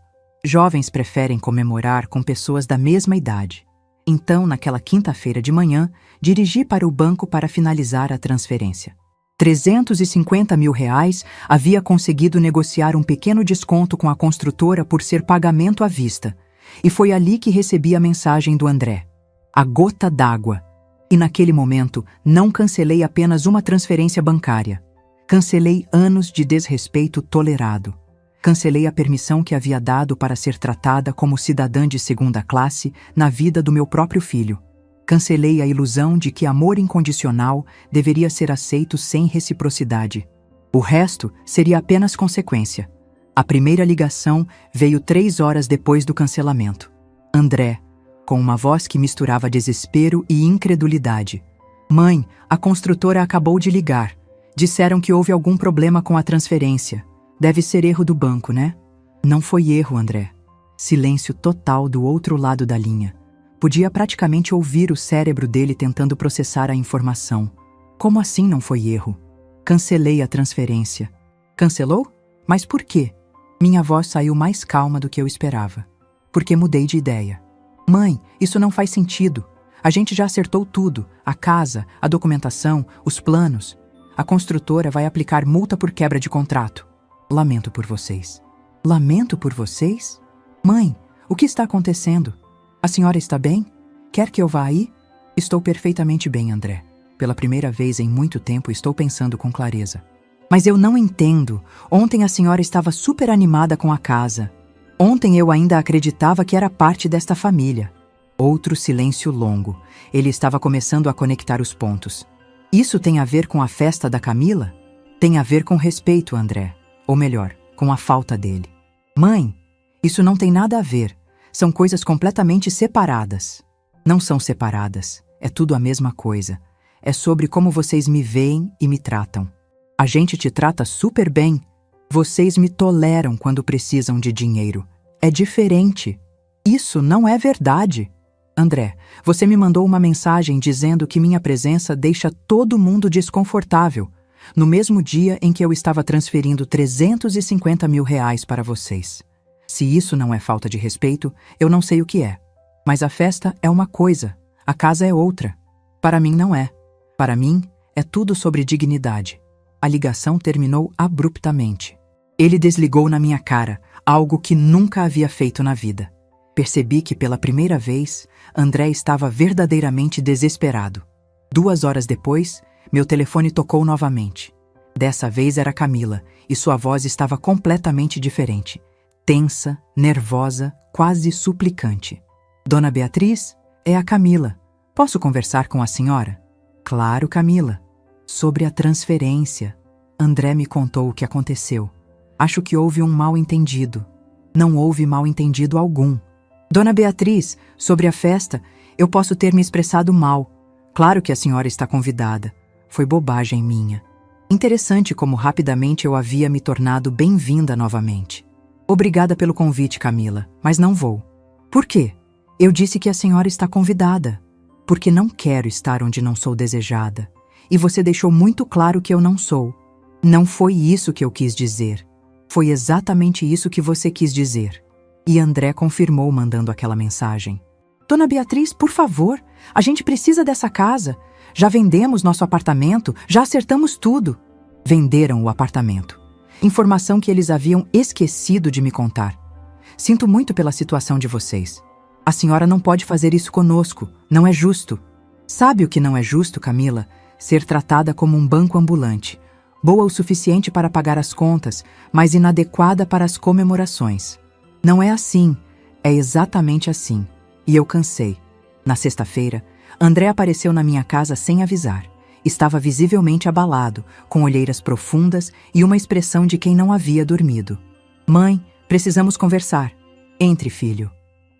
Jovens preferem comemorar com pessoas da mesma idade. Então, naquela quinta-feira de manhã, dirigi para o banco para finalizar a transferência. R$350 mil havia conseguido negociar um pequeno desconto com a construtora por ser pagamento à vista. E foi ali que recebi a mensagem do André. A gota d'água. E naquele momento, não cancelei apenas uma transferência bancária. Cancelei anos de desrespeito tolerado. Cancelei a permissão que havia dado para ser tratada como cidadã de segunda classe na vida do meu próprio filho. Cancelei a ilusão de que amor incondicional deveria ser aceito sem reciprocidade. O resto seria apenas consequência. A primeira ligação veio 3 horas depois do cancelamento. André, com uma voz que misturava desespero e incredulidade. Mãe, a construtora acabou de ligar. Disseram que houve algum problema com a transferência. Deve ser erro do banco, né? Não foi erro, André. Silêncio total do outro lado da linha. Podia praticamente ouvir o cérebro dele tentando processar a informação. Como assim não foi erro? Cancelei a transferência. Cancelou? Mas por quê? Minha voz saiu mais calma do que eu esperava. Porque mudei de ideia. Mãe, isso não faz sentido. A gente já acertou tudo. A casa, a documentação, os planos. A construtora vai aplicar multa por quebra de contrato. Lamento por vocês. Lamento por vocês? Mãe, o que está acontecendo? A senhora está bem? Quer que eu vá aí? Estou perfeitamente bem, André. Pela primeira vez em muito tempo estou pensando com clareza. Mas eu não entendo. Ontem a senhora estava super animada com a casa. Ontem eu ainda acreditava que era parte desta família. Outro silêncio longo. Ele estava começando a conectar os pontos. Isso tem a ver com a festa da Camila? Tem a ver com respeito, André. Ou melhor, com a falta dele. Mãe, isso não tem nada a ver. São coisas completamente separadas. Não são separadas. É tudo a mesma coisa. É sobre como vocês me veem e me tratam. A gente te trata super bem. Vocês me toleram quando precisam de dinheiro. É diferente. Isso não é verdade. André, você me mandou uma mensagem dizendo que minha presença deixa todo mundo desconfortável, no mesmo dia em que eu estava transferindo R$350 mil para vocês. Se isso não é falta de respeito, eu não sei o que é. Mas a festa é uma coisa, a casa é outra. Para mim não é. Para mim, é tudo sobre dignidade. A ligação terminou abruptamente. Ele desligou na minha cara, algo que nunca havia feito na vida. Percebi que, pela primeira vez, André estava verdadeiramente desesperado. 2 horas depois, meu telefone tocou novamente. Dessa vez era Camila, e sua voz estava completamente diferente. Tensa, nervosa, quase suplicante. Dona Beatriz, é a Camila. Posso conversar com a senhora? Claro, Camila. Sobre a transferência. André me contou o que aconteceu. Acho que houve um mal-entendido. Não houve mal-entendido algum. Dona Beatriz, sobre a festa, eu posso ter me expressado mal. Claro que a senhora está convidada. Foi bobagem minha. Interessante como rapidamente eu havia me tornado bem-vinda novamente. Obrigada pelo convite, Camila, mas não vou. Por quê? Eu disse que a senhora está convidada. Porque não quero estar onde não sou desejada. E você deixou muito claro que eu não sou. Não foi isso que eu quis dizer. Foi exatamente isso que você quis dizer. E André confirmou mandando aquela mensagem. Dona Beatriz, por favor, a gente precisa dessa casa. Já vendemos nosso apartamento, já acertamos tudo. Venderam o apartamento. Informação que eles haviam esquecido de me contar. Sinto muito pela situação de vocês. A senhora não pode fazer isso conosco, não é justo. Sabe o que não é justo, Camila? Ser tratada como um banco ambulante. Boa o suficiente para pagar as contas, mas inadequada para as comemorações. Não é assim, é exatamente assim. E eu cansei. Na sexta-feira, André apareceu na minha casa sem avisar. Estava visivelmente abalado, com olheiras profundas e uma expressão de quem não havia dormido. Mãe, precisamos conversar. Entre, filho.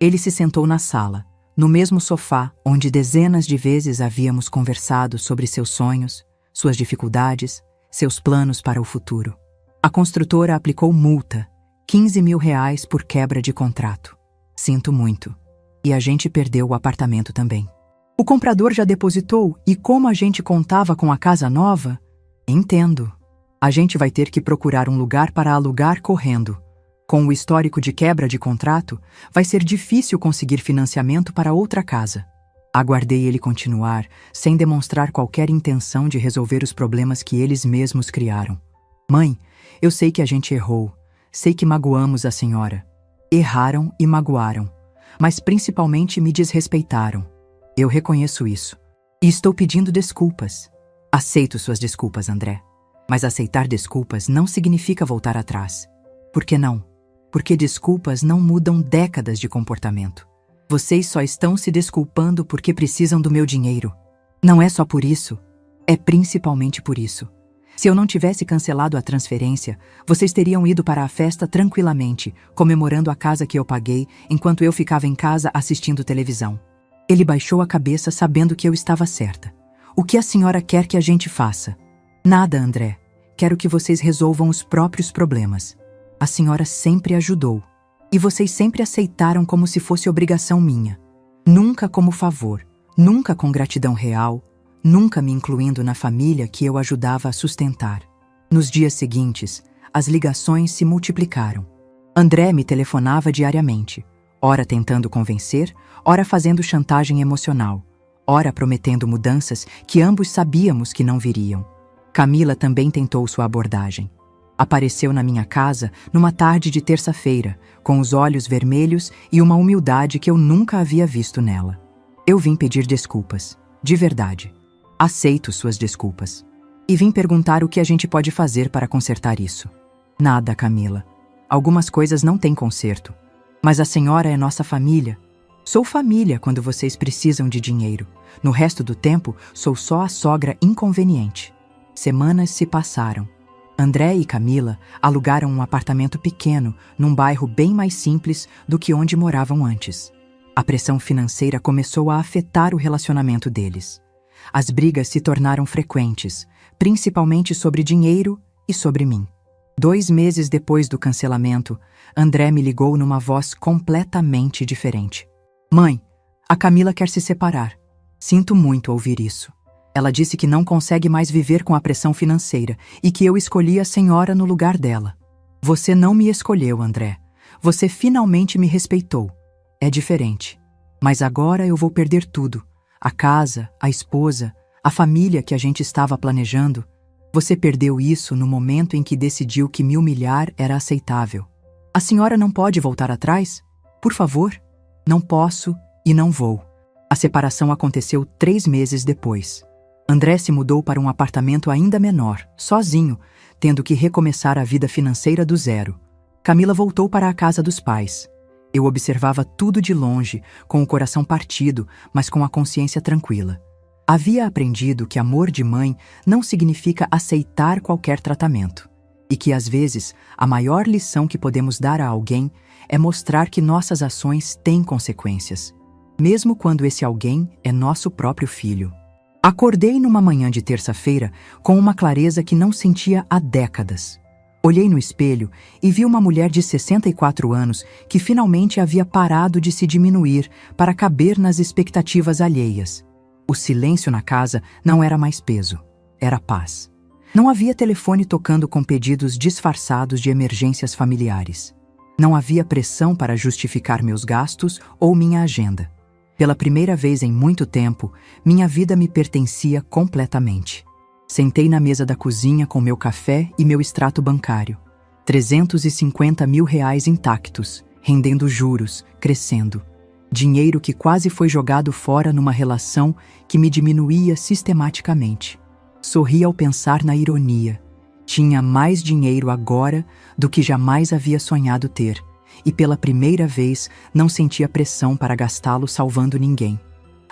Ele se sentou na sala, no mesmo sofá onde dezenas de vezes havíamos conversado sobre seus sonhos, suas dificuldades, seus planos para o futuro. A construtora aplicou multa, R$15 mil por quebra de contrato. Sinto muito. E a gente perdeu o apartamento também. O comprador já depositou e como a gente contava com a casa nova? Entendo. A gente vai ter que procurar um lugar para alugar correndo. Com o histórico de quebra de contrato, vai ser difícil conseguir financiamento para outra casa. Aguardei ele continuar, sem demonstrar qualquer intenção de resolver os problemas que eles mesmos criaram. Mãe, eu sei que a gente errou. Sei que magoamos a senhora. Erraram e magoaram. Mas principalmente me desrespeitaram. Eu reconheço isso. E estou pedindo desculpas. Aceito suas desculpas, André. Mas aceitar desculpas não significa voltar atrás. Por que não? Porque desculpas não mudam décadas de comportamento. Vocês só estão se desculpando porque precisam do meu dinheiro. Não é só por isso. É principalmente por isso. Se eu não tivesse cancelado a transferência, vocês teriam ido para a festa tranquilamente, comemorando a casa que eu paguei, enquanto eu ficava em casa assistindo televisão. Ele baixou a cabeça sabendo que eu estava certa. O que a senhora quer que a gente faça? Nada, André. Quero que vocês resolvam os próprios problemas. A senhora sempre ajudou. E vocês sempre aceitaram como se fosse obrigação minha. Nunca como favor, nunca com gratidão real, nunca me incluindo na família que eu ajudava a sustentar. Nos dias seguintes, as ligações se multiplicaram. André me telefonava diariamente, ora tentando convencer, ora fazendo chantagem emocional, ora prometendo mudanças que ambos sabíamos que não viriam. Camila também tentou sua abordagem. Apareceu na minha casa numa tarde de terça-feira, com os olhos vermelhos e uma humildade que eu nunca havia visto nela. Eu vim pedir desculpas, de verdade. Aceito suas desculpas. E vim perguntar o que a gente pode fazer para consertar isso. Nada, Camila. Algumas coisas não têm conserto. Mas a senhora é nossa família. Sou família quando vocês precisam de dinheiro. No resto do tempo, sou só a sogra inconveniente. Semanas se passaram. André e Camila alugaram um apartamento pequeno num bairro bem mais simples do que onde moravam antes. A pressão financeira começou a afetar o relacionamento deles. As brigas se tornaram frequentes, principalmente sobre dinheiro e sobre mim. 2 meses depois do cancelamento, André me ligou numa voz completamente diferente. Mãe, a Camila quer se separar. Sinto muito ouvir isso. Ela disse que não consegue mais viver com a pressão financeira e que eu escolhi a senhora no lugar dela. Você não me escolheu, André. Você finalmente me respeitou. É diferente. Mas agora eu vou perder tudo. A casa, a esposa, a família que a gente estava planejando. Você perdeu isso no momento em que decidiu que me humilhar era aceitável. A senhora não pode voltar atrás? Por favor? Não posso e não vou. A separação aconteceu 3 meses depois. André se mudou para um apartamento ainda menor, sozinho, tendo que recomeçar a vida financeira do zero. Camila voltou para a casa dos pais. Eu observava tudo de longe, com o coração partido, mas com a consciência tranquila. Havia aprendido que amor de mãe não significa aceitar qualquer tratamento, e que, às vezes, a maior lição que podemos dar a alguém é mostrar que nossas ações têm consequências, mesmo quando esse alguém é nosso próprio filho. Acordei numa manhã de terça-feira com uma clareza que não sentia há décadas. Olhei no espelho e vi uma mulher de 64 anos que finalmente havia parado de se diminuir para caber nas expectativas alheias. O silêncio na casa não era mais peso, era paz. Não havia telefone tocando com pedidos disfarçados de emergências familiares. Não havia pressão para justificar meus gastos ou minha agenda. Pela primeira vez em muito tempo, minha vida me pertencia completamente. Sentei na mesa da cozinha com meu café e meu extrato bancário. 350 mil reais intactos, rendendo juros, crescendo. Dinheiro que quase foi jogado fora numa relação que me diminuía sistematicamente. Sorri ao pensar na ironia. Tinha mais dinheiro agora do que jamais havia sonhado ter, e pela primeira vez não sentia pressão para gastá-lo salvando ninguém.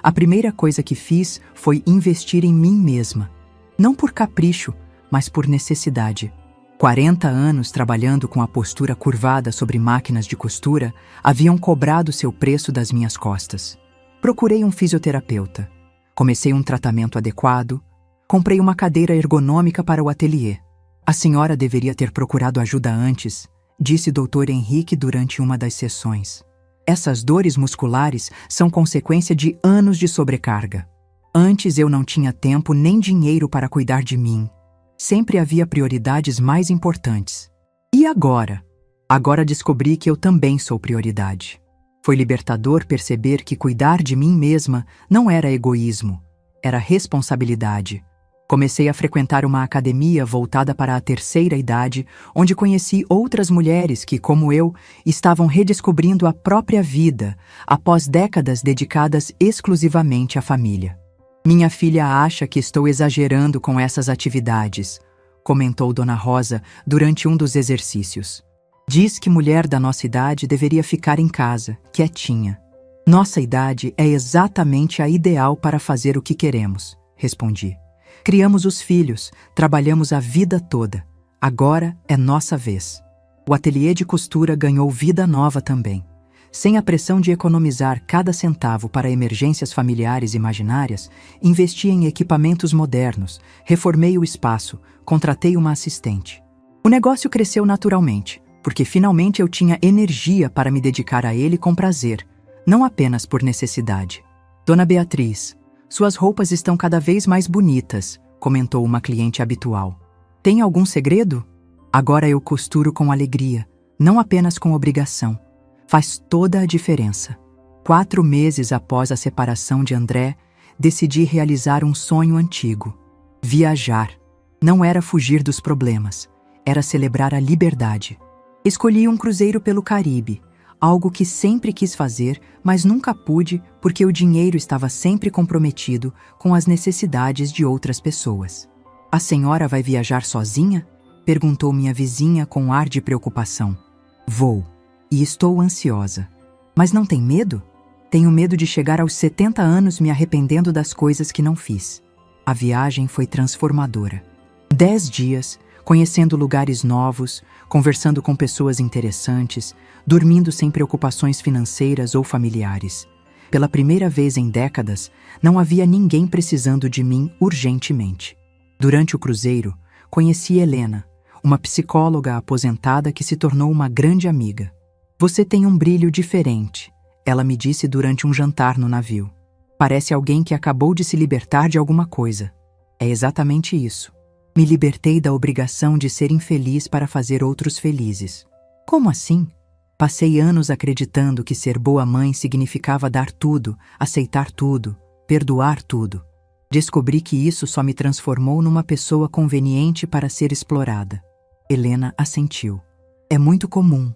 A primeira coisa que fiz foi investir em mim mesma. Não por capricho, mas por necessidade. 40 anos trabalhando com a postura curvada sobre máquinas de costura haviam cobrado seu preço das minhas costas. Procurei um fisioterapeuta. Comecei um tratamento adequado. Comprei uma cadeira ergonômica para o ateliê. A senhora deveria ter procurado ajuda antes, disse Dr. Henrique durante uma das sessões. Essas dores musculares são consequência de anos de sobrecarga. Antes eu não tinha tempo nem dinheiro para cuidar de mim. Sempre havia prioridades mais importantes. E agora? Agora descobri que eu também sou prioridade. Foi libertador perceber que cuidar de mim mesma não era egoísmo, era responsabilidade. Comecei a frequentar uma academia voltada para a terceira idade, onde conheci outras mulheres que, como eu, estavam redescobrindo a própria vida após décadas dedicadas exclusivamente à família. Minha filha acha que estou exagerando com essas atividades, comentou Dona Rosa durante um dos exercícios. Diz que mulher da nossa idade deveria ficar em casa, quietinha. Nossa idade é exatamente a ideal para fazer o que queremos, respondi. Criamos os filhos, trabalhamos a vida toda. Agora é nossa vez. O ateliê de costura ganhou vida nova também. Sem a pressão de economizar cada centavo para emergências familiares imaginárias, investi em equipamentos modernos, reformei o espaço, contratei uma assistente. O negócio cresceu naturalmente, porque finalmente eu tinha energia para me dedicar a ele com prazer, não apenas por necessidade. Dona Beatriz, suas roupas estão cada vez mais bonitas, comentou uma cliente habitual. Tem algum segredo? Agora eu costuro com alegria, não apenas com obrigação. Faz toda a diferença. 4 meses após a separação de André, decidi realizar um sonho antigo. Viajar. Não era fugir dos problemas, era celebrar a liberdade. Escolhi um cruzeiro pelo Caribe, algo que sempre quis fazer, mas nunca pude porque o dinheiro estava sempre comprometido com as necessidades de outras pessoas. A senhora vai viajar sozinha? Perguntou minha vizinha com ar de preocupação. Vou. E estou ansiosa. Mas não tem medo? Tenho medo de chegar aos 70 anos me arrependendo das coisas que não fiz. A viagem foi transformadora. 10 dias, conhecendo lugares novos, conversando com pessoas interessantes, dormindo sem preocupações financeiras ou familiares. Pela primeira vez em décadas, não havia ninguém precisando de mim urgentemente. Durante o cruzeiro, conheci Helena, uma psicóloga aposentada que se tornou uma grande amiga. Você tem um brilho diferente, ela me disse durante um jantar no navio. Parece alguém que acabou de se libertar de alguma coisa. É exatamente isso. Me libertei da obrigação de ser infeliz para fazer outros felizes. Como assim? Passei anos acreditando que ser boa mãe significava dar tudo, aceitar tudo, perdoar tudo. Descobri que isso só me transformou numa pessoa conveniente para ser explorada. Helena assentiu. É muito comum,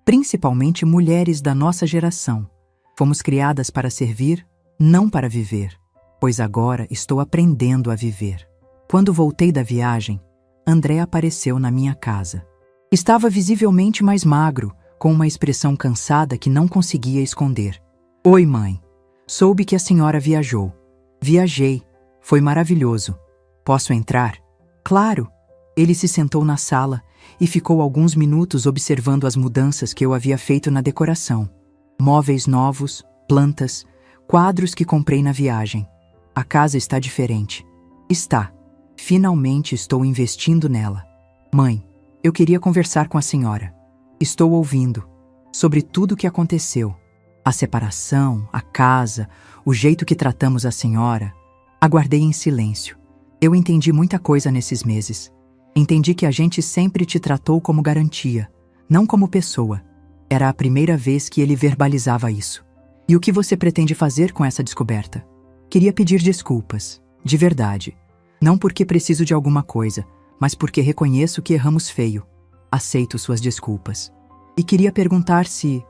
principalmente mulheres da nossa geração. Fomos criadas para servir, não para viver, pois agora estou aprendendo a viver. Quando voltei da viagem, André apareceu na minha casa. Estava visivelmente mais magro, com uma expressão cansada que não conseguia esconder. Oi, mãe. Soube que a senhora viajou. Viajei. Foi maravilhoso. Posso entrar? Claro. Ele se sentou na sala e ficou alguns minutos observando as mudanças que eu havia feito na decoração. Móveis novos, plantas, quadros que comprei na viagem. A casa está diferente. Está. Finalmente estou investindo nela. Mãe, eu queria conversar com a senhora. Estou ouvindo. Sobre tudo o que aconteceu. A separação, a casa, o jeito que tratamos a senhora. Aguardei em silêncio. Eu entendi muita coisa nesses meses. Entendi que a gente sempre te tratou como garantia, não como pessoa. Era a primeira vez que ele verbalizava isso. E o que você pretende fazer com essa descoberta? Queria pedir desculpas, de verdade. Não porque preciso de alguma coisa, mas porque reconheço que erramos feio. Aceito suas desculpas. E queria perguntar se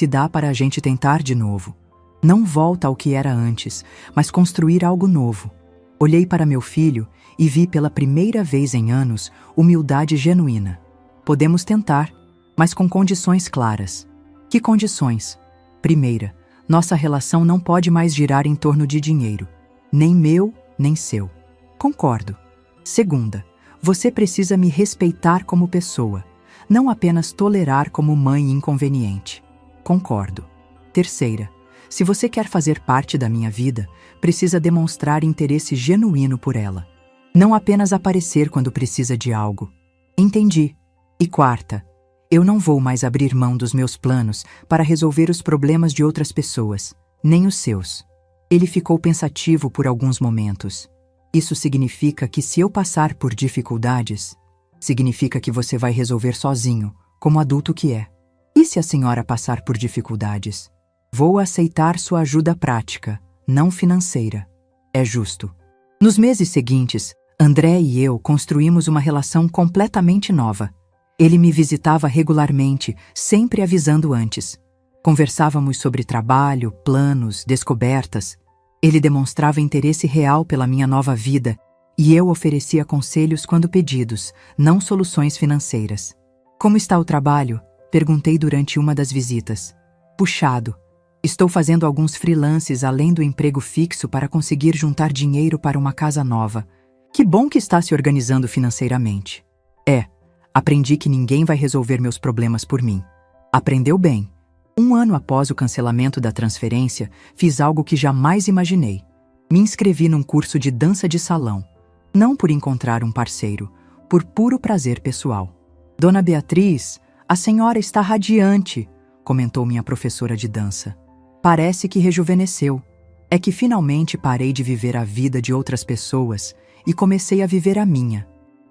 dá para a gente tentar de novo. Não volta ao que era antes, mas construir algo novo. Olhei para meu filho e vi pela primeira vez em anos humildade genuína. Podemos tentar, mas com condições claras. Que condições? Primeira, nossa relação não pode mais girar em torno de dinheiro. Nem meu, nem seu. Concordo. Segunda, você precisa me respeitar como pessoa, não apenas tolerar como mãe inconveniente. Concordo. Terceira, se você quer fazer parte da minha vida, precisa demonstrar interesse genuíno por ela. Não apenas aparecer quando precisa de algo. Entendi. E quarta, eu não vou mais abrir mão dos meus planos para resolver os problemas de outras pessoas, nem os seus. Ele ficou pensativo por alguns momentos. Isso significa que se eu passar por dificuldades, significa que você vai resolver sozinho, como adulto que é. E se a senhora passar por dificuldades? Vou aceitar sua ajuda prática, não financeira. É justo. Nos meses seguintes, André e eu construímos uma relação completamente nova. Ele me visitava regularmente, sempre avisando antes. Conversávamos sobre trabalho, planos, descobertas. Ele demonstrava interesse real pela minha nova vida e eu oferecia conselhos quando pedidos, não soluções financeiras. Como está o trabalho? Perguntei durante uma das visitas. Puxado. Estou fazendo alguns freelances além do emprego fixo para conseguir juntar dinheiro para uma casa nova. Que bom que está se organizando financeiramente. Aprendi que ninguém vai resolver meus problemas por mim. Aprendeu bem. 1 ano após o cancelamento da transferência, fiz algo que jamais imaginei. Me inscrevi num curso de dança de salão. Não por encontrar um parceiro, por puro prazer pessoal. Dona Beatriz, a senhora está radiante, comentou minha professora de dança. Parece que rejuvenesceu. É que finalmente parei de viver a vida de outras pessoas e comecei a viver a minha.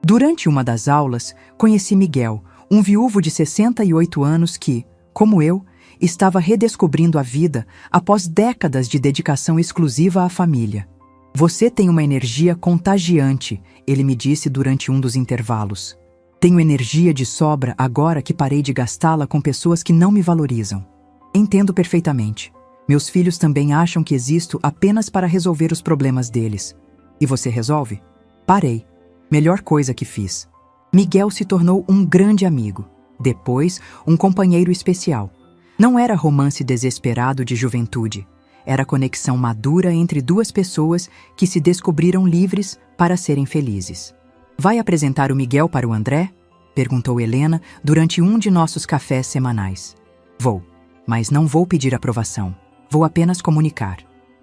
Durante uma das aulas, conheci Miguel, um viúvo de 68 anos que, como eu, estava redescobrindo a vida após décadas de dedicação exclusiva à família. Você tem uma energia contagiante, ele me disse durante um dos intervalos. Tenho energia de sobra agora que parei de gastá-la com pessoas que não me valorizam. Entendo perfeitamente. Meus filhos também acham que existo apenas para resolver os problemas deles. E você resolve? Parei. Melhor coisa que fiz. Miguel se tornou um grande amigo. Depois, um companheiro especial. Não era romance desesperado de juventude. Era a conexão madura entre duas pessoas que se descobriram livres para serem felizes. Vai apresentar o Miguel para o André? Perguntou Helena durante um de nossos cafés semanais. Vou, mas não vou pedir aprovação. Vou apenas comunicar.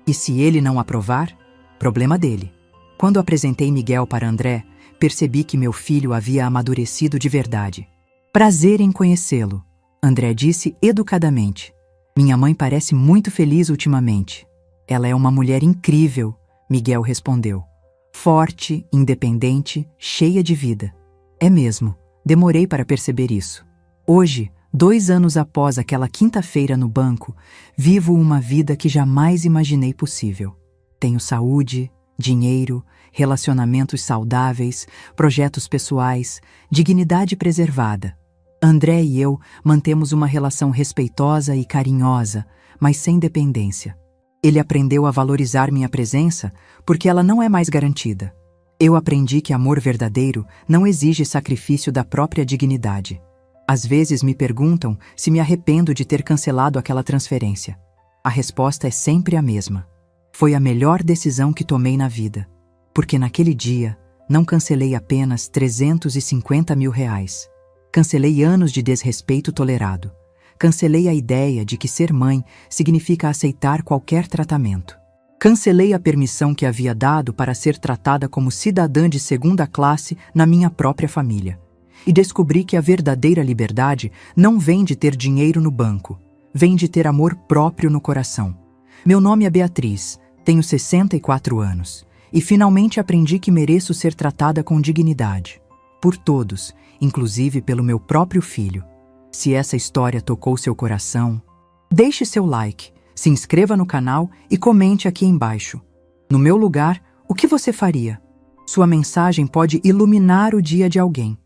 E se ele não aprovar, problema dele. Quando apresentei Miguel para André, percebi que meu filho havia amadurecido de verdade. Prazer em conhecê-lo, André disse educadamente. Minha mãe parece muito feliz ultimamente. Ela é uma mulher incrível, Miguel respondeu. Forte, independente, cheia de vida. É mesmo, demorei para perceber isso. Hoje, 2 anos após aquela quinta-feira no banco, vivo uma vida que jamais imaginei possível. Tenho saúde, dinheiro, relacionamentos saudáveis, projetos pessoais, dignidade preservada. André e eu mantemos uma relação respeitosa e carinhosa, mas sem dependência. Ele aprendeu a valorizar minha presença porque ela não é mais garantida. Eu aprendi que amor verdadeiro não exige sacrifício da própria dignidade. Às vezes me perguntam se me arrependo de ter cancelado aquela transferência. A resposta é sempre a mesma. Foi a melhor decisão que tomei na vida, porque naquele dia não cancelei apenas R$350 mil. Cancelei anos de desrespeito tolerado. Cancelei a ideia de que ser mãe significa aceitar qualquer tratamento. Cancelei a permissão que havia dado para ser tratada como cidadã de segunda classe na minha própria família. E descobri que a verdadeira liberdade não vem de ter dinheiro no banco, vem de ter amor próprio no coração. Meu nome é Beatriz, tenho 64 anos, e finalmente aprendi que mereço ser tratada com dignidade. Por todos, inclusive pelo meu próprio filho. Se essa história tocou seu coração, deixe seu like, se inscreva no canal e comente aqui embaixo. No meu lugar, o que você faria? Sua mensagem pode iluminar o dia de alguém.